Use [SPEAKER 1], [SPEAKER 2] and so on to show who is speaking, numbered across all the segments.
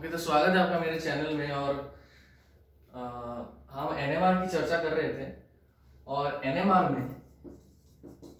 [SPEAKER 1] Okay, तो स्वागत है आपका मेरे चैनल में। और अ, हम एनएमआर की चर्चा कर रहे थे। और एनएमआर में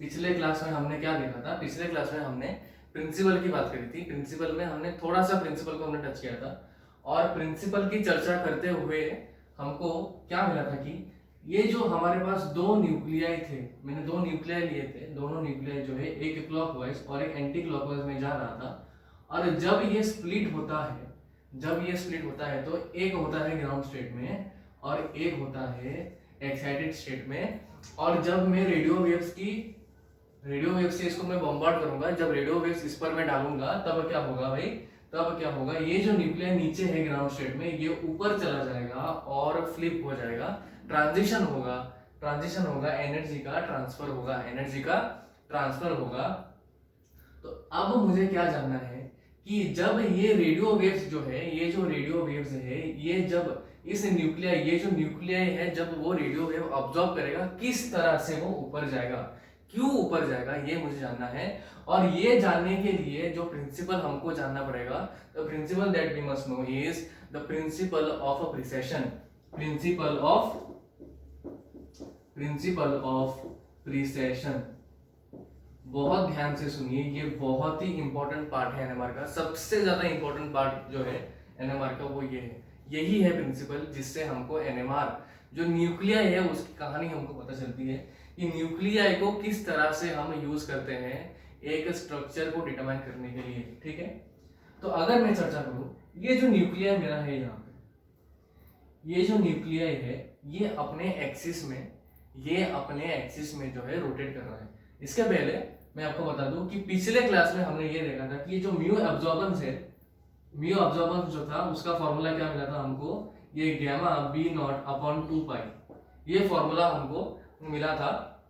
[SPEAKER 1] पिछले क्लास में हमने क्या देखा था? पिछले क्लास में हमने प्रिंसिपल की बात करी थी। प्रिंसिपल में हमने थोड़ा सा प्रिंसिपल को हमने टच किया था। और प्रिंसिपल की चर्चा करते हुए हमको क्या मिला था कि ये जो हमारे पास दो न्यूक्लियाई थे, मैंने दो न्यूक्लियाई लिए थे। दोनों न्यूक्लियाई जो है एक क्लॉकवाइज और एक एंटी क्लॉकवाइज में जा रहा था। और जब ये स्प्लिट होता है तो एक होता है ग्राउंड स्टेट में और एक होता है एक्साइटेड स्टेट में। और जब मैं रेडियो वेव्स से इसको मैं बॉम्बार्ड करूंगा, जब रेडियो वेव्स इस पर मैं डालूंगा, तब क्या होगा भाई? तब क्या होगा? ये जो न्यूक्लियस नीचे है ग्राउंड स्टेट में, ये ऊपर चला जाएगा और फ्लिप हो जाएगा। ट्रांजिशन होगा, एनर्जी का ट्रांसफर होगा। तो अब मुझे क्या जानना है कि जब ये रेडियो वेव्स जो है, ये जो रेडियो वेव्स है, ये जब इस ये जो न्यूक्लियाई है, जब वो रेडियो वेव ऑब्जॉर्व करेगा, किस तरह से वो ऊपर जाएगा, क्यों ऊपर जाएगा, ये मुझे जानना है। और ये जानने के लिए जो प्रिंसिपल हमको जानना पड़ेगा, the principle that we must know is the principle of precession. Principle of precession. बहुत ध्यान से सुनिए, ये बहुत ही इंपॉर्टेंट पार्ट है एनएमआर का। सबसे ज्यादा इंपॉर्टेंट पार्ट जो है एनएमआर का वो ये है, यही है प्रिंसिपल, जिससे हमको एनएमआर जो न्यूक्लियाई है उसकी कहानी हमको पता चलती है कि न्यूक्लियाई को किस तरह से हम यूज करते हैं एक स्ट्रक्चर को डिटरमाइन करने के लिए। ठीक है, तो अगर मैं चर्चा करूं, ये जो न्यूक्लियाई मेरा है यहाँ पे, ये जो न्यूक्लियाई है ये अपने एक्सिस में जो है रोटेट कर रहा है। इसके पहले मैं आपको बता दूं कि पिछले क्लास में हमने ये देखा था कि जो म्यू अब्जॉर्बेंस जो था उसका फॉर्मूला क्या मिला था हमको? ये गैमा बी नॉट अपॉन 2 पाई, ये फॉर्मूला हमको मिला था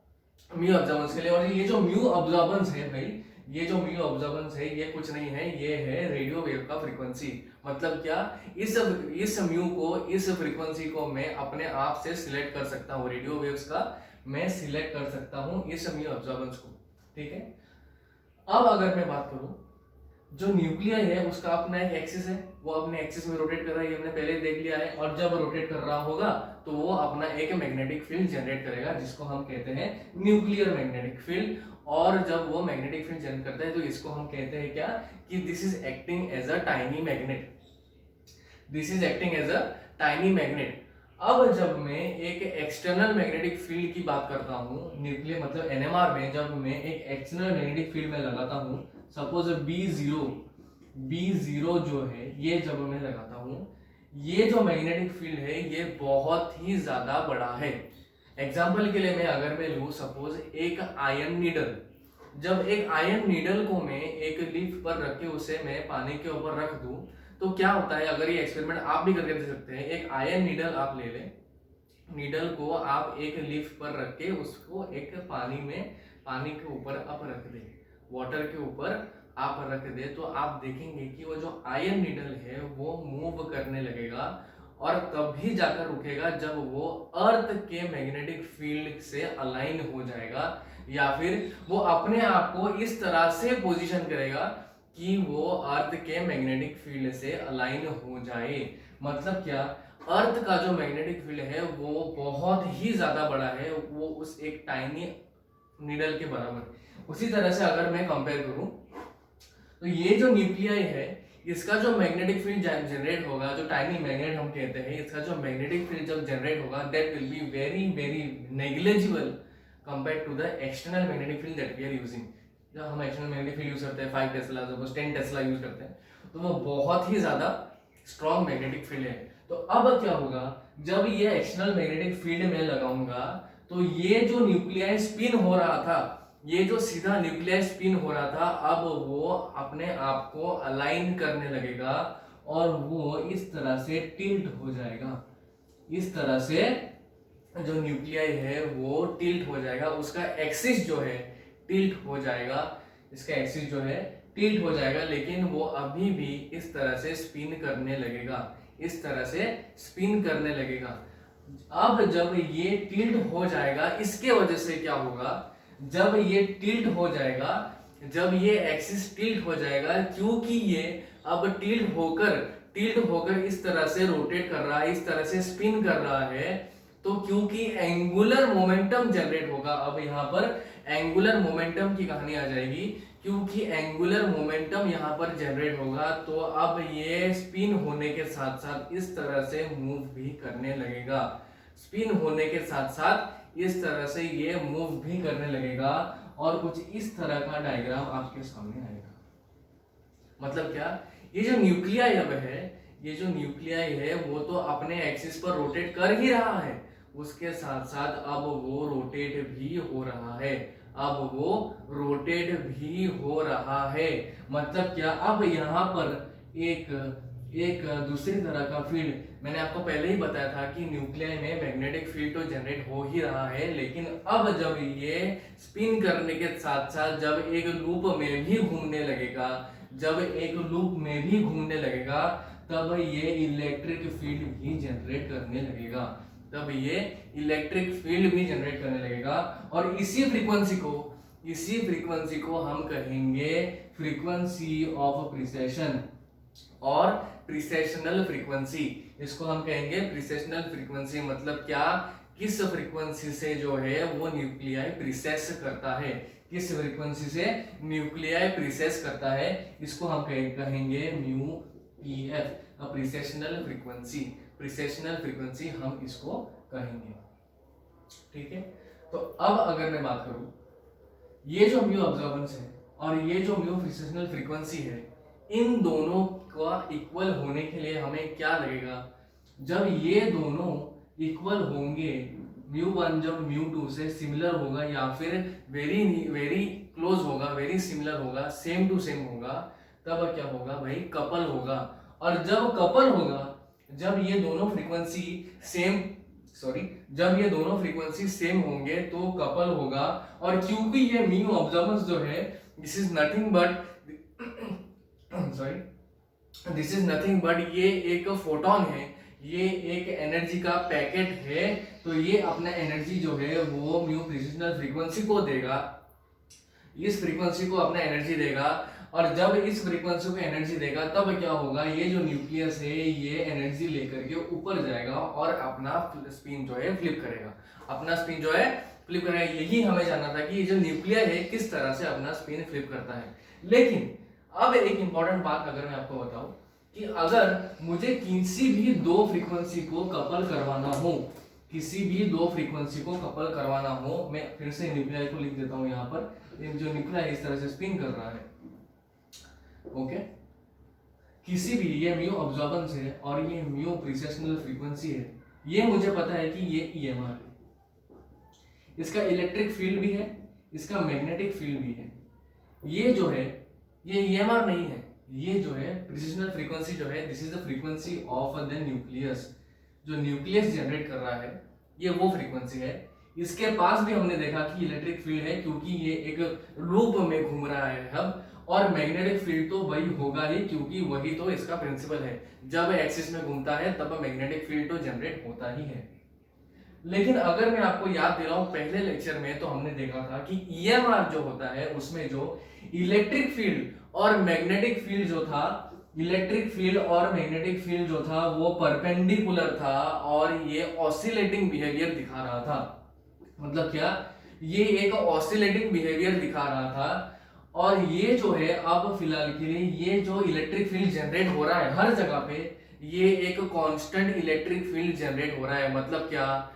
[SPEAKER 1] म्यू अब्जॉर्बेंस के लिए। और ये जो म्यू अब्जॉर्बेंस है भाई, ये जो म्यू अब्जॉर्बेंस है ये कुछ नहीं है, ये है रेडियो वेव का फ्रीक्वेंसी। मतलब क्या? इस म्यू को, इस फ्रीक्वेंसी को मैं अपने आप से सिलेक्ट कर सकता हूँ, रेडियो वेव्स का मैं सिलेक्ट कर सकता हूँ इस म्यू अब्जॉर्बेंस को। ठीक है, अब अगर मैं बात करूं, जो न्यूक्लियाई है उसका अपना एक एक्सिस है, वो अपने एक्सिस में रोटेट कर रहा है, ये हमने पहले देख लिया है। और जब रोटेट कर रहा होगा तो वो अपना एक मैग्नेटिक फील्ड जनरेट करेगा, जिसको हम कहते हैं न्यूक्लियर मैग्नेटिक फील्ड। और जब वो मैग्नेटिक फील्ड जनरेट करता है तो इसको हम कहते हैं क्या? कि this is acting as a tiny magnet. अब जब मैं एक एक्सटर्नल मैग्नेटिक फील्ड की बात करता हूँ, न्यूक्लियर मतलब एनएमआर में, जब मैं एक एक्सटर्नल मैग्नेटिक फील्ड में लगाता हूँ, सपोज B0 जो है, ये जब मैं लगाता हूँ, ये जो मैग्नेटिक फील्ड है ये बहुत ही ज्यादा बड़ा है। एग्जाम्पल के लिए अगर मैं लूँ, सपोज एक आयन नीडल, जब एक आयन नीडल को मैं एक लीफ पर रख के उसे मैं पानी के ऊपर रख दूं, तो क्या होता है? अगर ये एक्सपेरिमेंट आप भी करके देख सकते हैं। एक आयन नीडल आप ले लें, नीडल को आप एक लीफ पर रख के उसको एक पानी के ऊपर आप रख दें, वाटर के ऊपर आप रख दे, तो आप देखेंगे कि वो जो आयन नीडल है वो मूव करने लगेगा। और तभी जाकर रुकेगा जब वो अर्थ के मैग्नेटिक फील्ड से अलाइन हो जाएगा, या फिर वो अपने आप को इस तरह से पोजीशन करेगा कि वो अर्थ के मैग्नेटिक फील्ड से अलाइन हो जाए। मतलब क्या? अर्थ का जो मैग्नेटिक फील्ड है वो बहुत ही ज्यादा बड़ा है, वो उस एक टाइनी नीडल के बराबर। उसी तरह से अगर मैं कंपेयर करूं, तो ये जो न्यूक्लियाई है इसका जो मैग्नेटिक फील्ड जनरेट होगा, जो टाइनी मैग्नेट हम कहते हैं, इसका जो मैग्नेटिक फील्ड जब जनरेट होगा, that will be very very negligible compare to the external magnetic field that we are using. जब हम एक्सटर्नल मैग्नेटिक फील्ड यूज करते हैं 5 टेस्ला, सपोज 10 टेस्ला यूज करते हैं, तो वो बहुत ही ज्यादा स्ट्रॉन्ग मैग्नेटिक फील्ड है। तो अब क्या होगा? जब ये एक्सटर्नल मैग्नेटिक फील्ड में लगाऊंगा, तो ये जो न्यूक्लियाई स्पिन हो रहा था, ये जो सीधा न्यूक्लियाई स्पिन हो रहा था, अब वो अपने आप को अलाइन करने लगेगा और वो इस तरह से टिल्ट हो जाएगा। इस तरह से जो न्यूक्लियाई है वो टिल्ट हो जाएगा, उसका एक्सिस जो है टिल्ट हो जाएगा, इसका एक्सिस जो है टिल्ट हो जाएगा, लेकिन वो अभी भी इस तरह से स्पिन करने लगेगा, अब जब ये टिल्ट हो जाएगा, इसके वजह से क्या होगा? जब ये टिल्ट हो जाएगा, जब ये एक्सिस टिल्ट हो जाएगा, क्योंकि ये अब टिल्ट होकर टिल्ट होकर इस तरह से रोटेट कर रहा है, इस तरह से स्पिन कर रहा है, तो क्योंकि एंगुलर मोमेंटम जनरेट होगा। अब यहाँ पर एंगुलर मोमेंटम की कहानी आ जाएगी, क्योंकि एंगुलर मोमेंटम यहाँ पर जनरेट होगा तो अब ये स्पिन होने के साथ साथ इस तरह से मूव भी करने लगेगा। स्पिन होने के साथ साथ इस तरह से ये मूव भी करने लगेगा और कुछ इस तरह का डायग्राम आपके सामने आएगा। मतलब क्या, ये जो न्यूक्लियाई अब है, ये जो न्यूक्लियाई है वो तो अपने एक्सिस पर रोटेट कर ही रहा है, उसके साथ साथ अब वो रोटेट भी हो रहा है। अब वो रोटेट भी हो रहा है। मतलब क्या, अब यहाँ पर एक दूसरी तरह का फील्ड, मैंने आपको पहले ही बताया था कि न्यूक्लियाई में मैग्नेटिक फील्ड तो जनरेट हो ही रहा है, लेकिन अब जब ये स्पिन करने के साथ साथ जब एक लूप में भी घूमने लगेगा, जब एक लूप में भी घूमने लगेगा, तब ये इलेक्ट्रिक फील्ड भी जनरेट करने लगेगा, तब ये इलेक्ट्रिक फील्ड भी जनरेट करने लगेगा। और इसी फ्रीक्वेंसी को हम कहेंगे फ्रीक्वेंसी ऑफ प्रिसेशन और प्रिसेशनल फ्रीक्वेंसी। इसको हम कहेंगे प्रिसेशनल फ्रीक्वेंसी। मतलब क्या, किस फ्रीक्वेंसी से जो है वो न्यूक्लियाई प्रिसेस करता है, किस फ्रीक्वेंसी से न्यूक्लियाई प्रिसेस करता है, इसको हम कहेंगे म्यू पीएफ, प्रिसेशनल फ्रीक्वेंसी। प्रिसेशनल फ्रीक्वेंसी हम इसको कहेंगे। ठीक है, तो अब अगर मैं बात करूं, ये जो म्यू ऑब्जर्वेंस है और ये जो म्यू प्रिसेशनल फ्रीक्वेंसी है, इन दोनों का इक्वल होने के लिए हमें क्या लगेगा, जब ये दोनों इक्वल होंगे, म्यू वन जब म्यू टू से सिमिलर होगा या फिर वेरी क्लोज होगा, वेरी सिमिलर होगा, सेम टू सेम होगा, तब क्या होगा भाई, कपल होगा। और जब कपल होगा, जब ये दोनों फ्रीक्वेंसी सेम होंगे तो कपल होगा। और क्योंकि ये म्यू ऑब्जर्वेंस जो है, दिस इज नथिंग बट ये एक फोटोन है, ये एक एनर्जी का पैकेट है, तो ये अपना एनर्जी जो है वो म्यू प्रिसिशनल फ्रीक्वेंसी को देगा, इस फ्रीक्वेंसी को अपना एनर्जी देगा। और जब इस फ्रीक्वेंसी को एनर्जी देगा तब क्या होगा, ये जो न्यूक्लियस है ये एनर्जी लेकर के ऊपर जाएगा और अपना स्पिन जो है फ्लिप करेगा, यही हमें जानना था कि ये जो न्यूक्लियर है किस तरह से अपना स्पिन फ्लिप करता है। लेकिन अब एक इंपॉर्टेंट बात अगर मैं आपको बताऊं कि अगर मुझे किसी भी दो फ्रीक्वेंसी को कपल करवाना हो, मैं फिर से न्यूक्लियर को लिख देता हूं यहाँ पर, जो न्यूक्लियर इस तरह से स्पिन कर रहा है, ओके, किसी भी, ये म्यू ऑब्जर्वेंस है और ये म्यू प्रिसेशनल फ्रीक्वेंसी है, ये मुझे पता है कि ये ईएमआर है, इसका इलेक्ट्रिक फील्ड भी है, इसका मैग्नेटिक फील्ड भी है। ये जो है ये ईएमआर नहीं है, ये जो है प्रिसिशनल फ्रीक्वेंसी जो है, this is the frequency of the nucleus, जो न्यूक्लियस जनरेट कर रहा है ये वो फ्रीक्वेंसी है। इसके पास भी हमने देखा कि इलेक्ट्रिक फील्ड है, क्योंकि ये एक लूप में घूम रहा है हब, और मैग्नेटिक फील्ड तो वही होगा ही, क्योंकि वही तो इसका प्रिंसिपल है, जब एक्सिस में घूमता है तब मैग्नेटिक फील्ड तो जनरेट होता ही है। लेकिन अगर मैं आपको याद दिलाऊं, पहले लेक्चर में तो हमने देखा था कि ईएमआर जो होता है उसमें जो इलेक्ट्रिक फील्ड और मैग्नेटिक फील्ड जो था वो परपेंडिकुलर था और ये ऑसिलेटिंग बिहेवियर दिखा रहा था। मतलब क्या, ये एक ऑसिलेटिंग बिहेवियर दिखा रहा था। और ये जो है अब फिलहाल के लिए ये जो इलेक्ट्रिक फील्ड जनरेट हो रहा है हर जगह पे, ये एक कांस्टेंट इलेक्ट्रिक फील्ड जनरेट हो रहा है। मतलब क्या,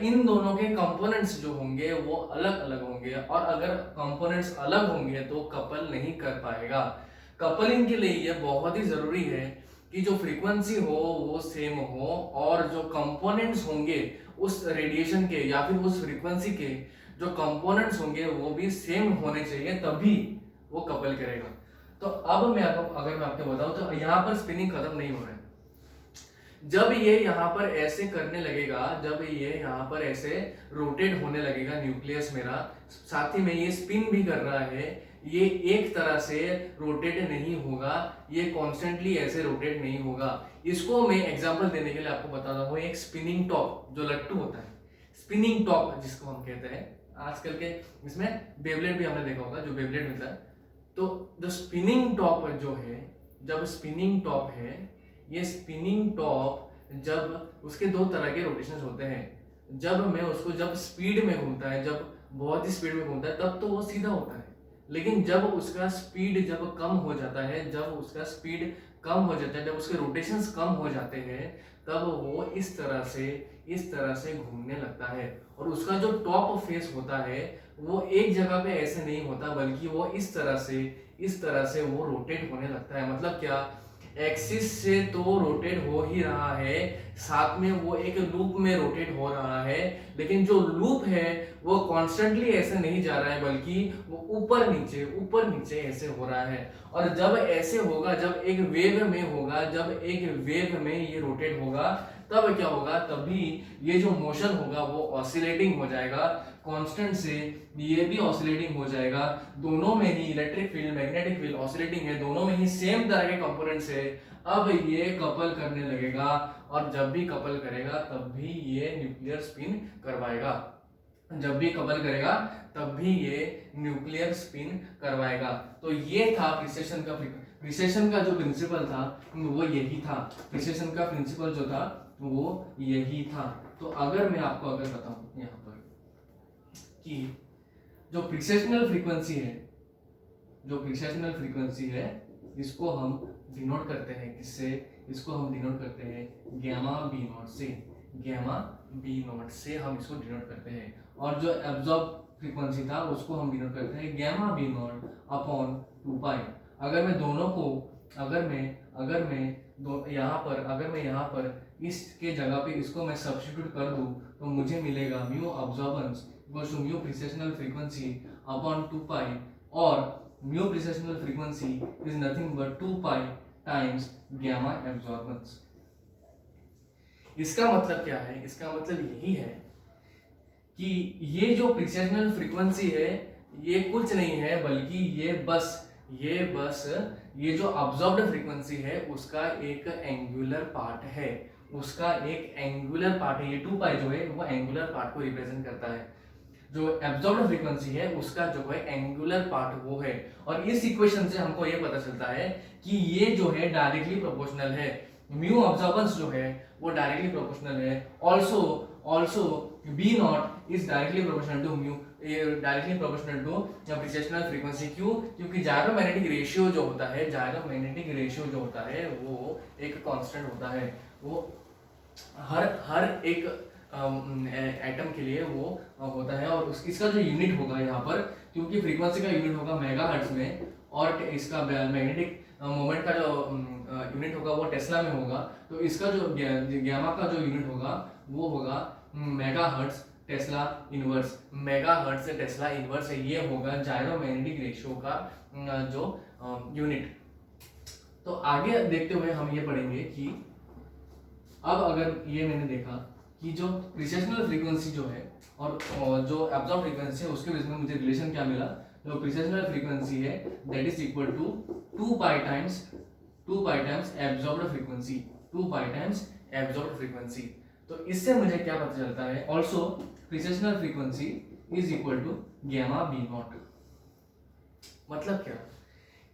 [SPEAKER 1] इन दोनों के कंपोनेंट्स जो होंगे वो अलग अलग होंगे, और अगर कंपोनेंट्स अलग होंगे तो कपल नहीं कर पाएगा। कपलिंग के लिए ये बहुत ही जरूरी है कि जो फ्रीक्वेंसी हो वो सेम हो, और जो कंपोनेंट्स होंगे उस रेडिएशन के या फिर उस फ्रीक्वेंसी के जो कंपोनेंट्स होंगे वो भी सेम होने चाहिए, तभी वो कपल करेगा। तो अब मैं आपको बताऊं तो यहाँ पर स्पिनिंग खत्म नहीं हो रहा है। जब ये यहाँ पर ऐसे करने लगेगा, जब ये यहाँ पर ऐसे रोटेट होने लगेगा न्यूक्लियस मेरा, साथ ही में ये स्पिन भी कर रहा है, ये एक तरह से रोटेट नहीं होगा, ये कॉन्स्टेंटली ऐसे रोटेट नहीं होगा। इसको मैं एग्जांपल देने के लिए आपको बताता हूँ, एक स्पिनिंग टॉप जो लट्टू होता है, स्पिनिंग टॉप जिसको हम कहते हैं, आजकल के इसमें बेबलेट भी हमने देखा होगा, जो बेबलेट मिलता है। तो जो स्पिनिंग टॉप जो है, जब स्पिनिंग टॉप है ये स्पिनिंग टॉप जब उसके दो तरह के रोटेशन होते हैं, जब मैं उसको जब स्पीड में घूमता है, जब बहुत ही स्पीड में घूमता है तब तो वो सीधा होता है, लेकिन जब उसका स्पीड जब कम हो जाता है, जब उसका स्पीड कम हो जाता है, जब उसके रोटेशंस कम हो जाते हैं, तब वो इस तरह से घूमने लगता है। और उसका जो टॉप फेस होता है वो एक जगह पे ऐसे नहीं होता, बल्कि वो इस तरह से वो रोटेट होने लगता है। मतलब क्या, एक्सिस से तो रोटेट हो ही रहा है, साथ में वो एक लूप में रोटेट हो रहा है, लेकिन जो लूप है वो कॉन्स्टेंटली ऐसे नहीं जा रहा है, बल्कि वो ऊपर नीचे ऐसे हो रहा है। और जब ऐसे होगा, जब एक वेव में होगा, जब एक वेव में ये रोटेट होगा, तब क्या होगा, तभी ये जो मोशन होगा वो ऑसिलेटिंग हो जाएगा कांस्टेंट से, ये भी ऑसिलेटिंग हो जाएगा। दोनों में ही electric field, magnetic field oscillating है, दोनों में ही सेम तरह के कंपोनेंट्स है। अब ये कपल करने लगेगा, और जब भी कपल करेगा तब भी ये न्यूक्लियर स्पिन करवाएगा, जब भी कपल करेगा तब भी ये न्यूक्लियर स्पिन करवाएगा। तो ये था प्रिसेशन का जो प्रिंसिपल था वो यही था, प्रिसेशन का प्रिंसिपल जो था वो यही था। तो अगर मैं आपको अगर बताऊं यहाँ पर कि जो प्रिसेशनल फ्रीक्वेंसी है, जो प्रिसेशनल फ्रीक्वेंसी है, इसको हम डिनोट करते हैं किससे, इसको हम डिनोट करते हैं गैमा बी नॉट से, गैमा बी नॉट से हम इसको डिनोट करते हैं। और जो एब्जॉर्ब फ्रीक्वेंसी था उसको हम डिनोट करते हैं गैमा बी नॉट अपॉन 2 पाई। अगर मैं दोनों को अगर मैं यहाँ पर इसके जगह पे इसको मैं सब्स्टिट्यूट कर दूं तो मुझे मिलेगा mu absorbance equals to mu precessional frequency upon 2 pi, और mu precessional frequency is nothing but 2 pi times gamma absorbance. इसका मतलब क्या है, इसका मतलब यही है कि ये जो प्रिसेशनल फ्रीक्वेंसी है ये कुछ नहीं है, बल्कि ये जो अब्जॉर्ब्ड फ्रीक्वेंसी है उसका एक एंगुलर पार्ट है, उसका एक एंगुलर पार्ट है। ये 2 पाई जो है वो एंगुलर पार्ट को रिप्रेजेंट करता है, जो एब्जॉर्ब्ड फ्रीक्वेंसी है उसका जो है एंगुलर पार्ट वो है। और इस इक्वेशन से हमको ये पता चलता है कि ये जो है डायरेक्टली प्रोपोर्शनल है, म्यू अब्जॉर्बेंस जो है वो डायरेक्टली प्रोपोर्शनल है। Also B naught is directly proportional to mu, directly proportional to precessional frequency. क्यों? क्योंकि जायरोमैग्नेटिक रेशियो जो होता है वो एक कांस्टेंट होता है, वो हर एक एटम के लिए वो होता है। और इसका जो यूनिट होगा यहाँ पर, क्योंकि फ्रीक्वेंसी का यूनिट होगा मेगाहर्ट्ज में, और इसका मैग्नेटिक मोमेंट का जो यूनिट होगा वो टेस्ला में होगा, तो इसका जो गैमा का जो यूनिट होगा वो होगा मेगाहर्ट्ज टेस्ला इनवर्स। मेगाहर्ट्ज से टेस्ला इनवर्स है, ये होगा जायरोमैग्नेटिक रेशियो का जो यूनिट। तो आगे देखते हुए हम ये पढ़ेंगे कि अब अगर ये मैंने देखा कि जो प्रिसेशनल फ्रीक्वेंसी जो है और जो एब्जॉर्ब फ्रीक्वेंसी है उसके बीच में मुझे रिलेशन क्या मिला, जो प्रिसेशनल फ्रीक्वेंसी है that is equal to 2 pi times absorbed frequency, 2 pi times absorbed frequency. तो इससे मुझे क्या पता चलता है, also precessional frequency is equal to gamma B naught. मतलब क्या,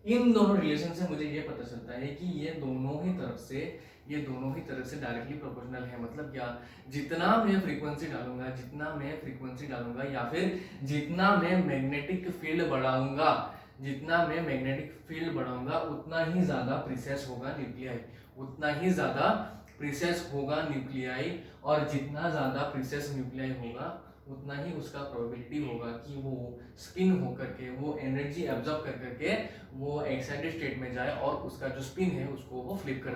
[SPEAKER 1] इन दोनों रिलेशन से मुझे ये पता चलता है कि ये दोनों ही तरफ से डायरेक्टली प्रोपोर्शनल है। मतलब क्या, जितना मैं फ्रीक्वेंसी डालूंगा या फिर जितना मैं मैग्नेटिक फील्ड बढ़ाऊंगा उतना ही ज्यादा प्रिसेस होगा न्यूक्लियाई, और जितना ज्यादा प्रिसेस न्यूक्लियाई होगा उतना ही उसका प्रोबेबिलिटी होगा कि वो स्पिन होकर के, वो एनर्जी एब्जॉर्ब कर करके वो एक्साइटेड स्टेट में जाए और उसका जो स्पिन है उसको वो फ्लिप कर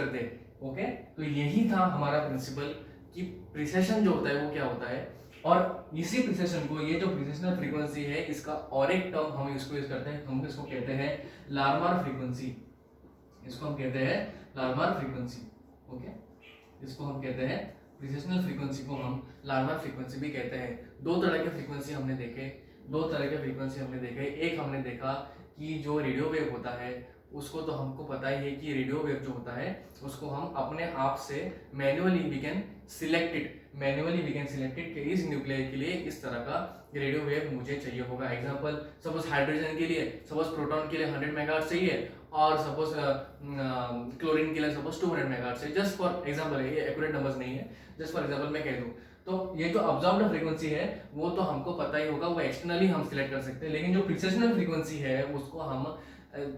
[SPEAKER 1] दे। ओके, तो यही था हमारा प्रिंसिपल कि प्रिसेशन जो होता है वो क्या होता है। और इसी प्रिसेशन को, ये जो प्रिसेशनल फ्रीक्वेंसी है, इसका और एक टर्म हम इसको यूज करते हैं, हम इसको कहते हैं लार्मर फ्रीक्वेंसी। ओके, इसको हम कहते हैं प्रिसेशनल फ्रीक्वेंसी को हम लार्मर फ्रीक्वेंसी भी कहते हैं। दो तरह के फ्रीक्वेंसी हमने देखे। एक हमने देखा कि जो रेडियो वेव होता है उसको तो हमको पता ही है कि रेडियो वेव जो होता है उसको हम अपने आप से मैन्युअली वी कैन सिलेक्टेड कि इस न्यूक्लियर के लिए इस तरह का रेडियो वेव मुझे चाहिए होगा। एग्जांपल, सपोज हाइड्रोजन के लिए, सपोज प्रोटॉन के लिए 100 मेगाहर्ट्ज चाहिए और सपोज क्लोरीन के लिए सपोज 200 मेगाहर्ट्ज है, जस्ट फॉर एग्जांपल है, ये एक्यूरेट नंबर्स नहीं है, जस्ट फॉर एग्जांपल मैं कह दूं। तो ये जो ऑब्जर्व्ड फ्रीक्वेंसी है वो तो हमको पता ही होगा, वो एक्सटर्नली हम सिलेक्ट कर सकते हैं, लेकिन जो प्रिसिजनल फ्रीक्वेंसी है उसको हम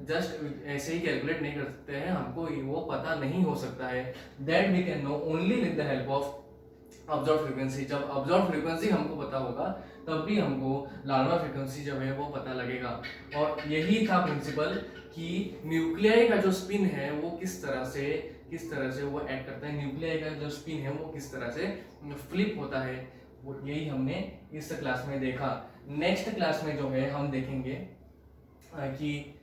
[SPEAKER 1] जस्ट ऐसे ही कैलकुलेट नहीं कर सकते हैं, हमको वो पता नहीं हो सकता है। That we can know only with the help of observe frequency. जब ऑब्जर्व फ्रीक्वेंसी हमको पता होगा तब भी हमको लार्वा फ्रीक्वेंसी जब है वो पता लगेगा। और यही था प्रिंसिपल कि न्यूक्लियाई का जो स्पिन है वो किस तरह से वो एक्ट करता है, न्यूक्लियाई का जो स्पिन है वो किस तरह से फ्लिप होता है, वो यही हमने इस क्लास में देखा। नेक्स्ट क्लास में जो है हम देखेंगे कि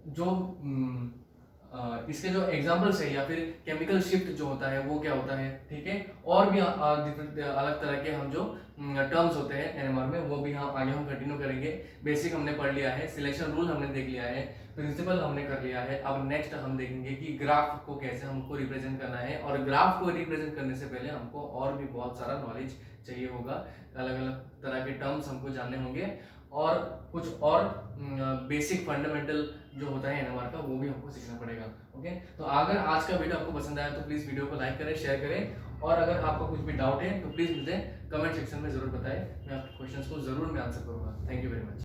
[SPEAKER 1] जो इसके जो एग्जाम्पल्स है या फिर केमिकल शिफ्ट जो होता है वो क्या होता है, ठीक है। और भी अलग तरह के हम जो टर्म्स होते हैं एनएमआर में वो भी हम आगे कंटिन्यू करेंगे। बेसिक हमने पढ़ लिया है, सिलेक्शन रूल हमने देख लिया है, प्रिंसिपल हमने कर लिया है। अब नेक्स्ट हम देखेंगे कि ग्राफ को कैसे हमको रिप्रेजेंट करना है, और ग्राफ को रिप्रेजेंट करने से पहले हमको और भी बहुत सारा नॉलेज चाहिए होगा, अलग अलग तरह के टर्म्स हमको जानने होंगे, और कुछ और बेसिक फंडामेंटल जो होता है एनएमआर का वो भी हमको सीखना पड़ेगा। ओके, तो अगर आज का वीडियो आपको पसंद आया तो प्लीज़ वीडियो को लाइक करें, शेयर करें, और अगर आपको कुछ भी डाउट है तो प्लीज़ मुझे कमेंट सेक्शन में ज़रूर बताएं, मैं आपके क्वेश्चंस को ज़रूर मैं आंसर करूँगा। Thank you very much.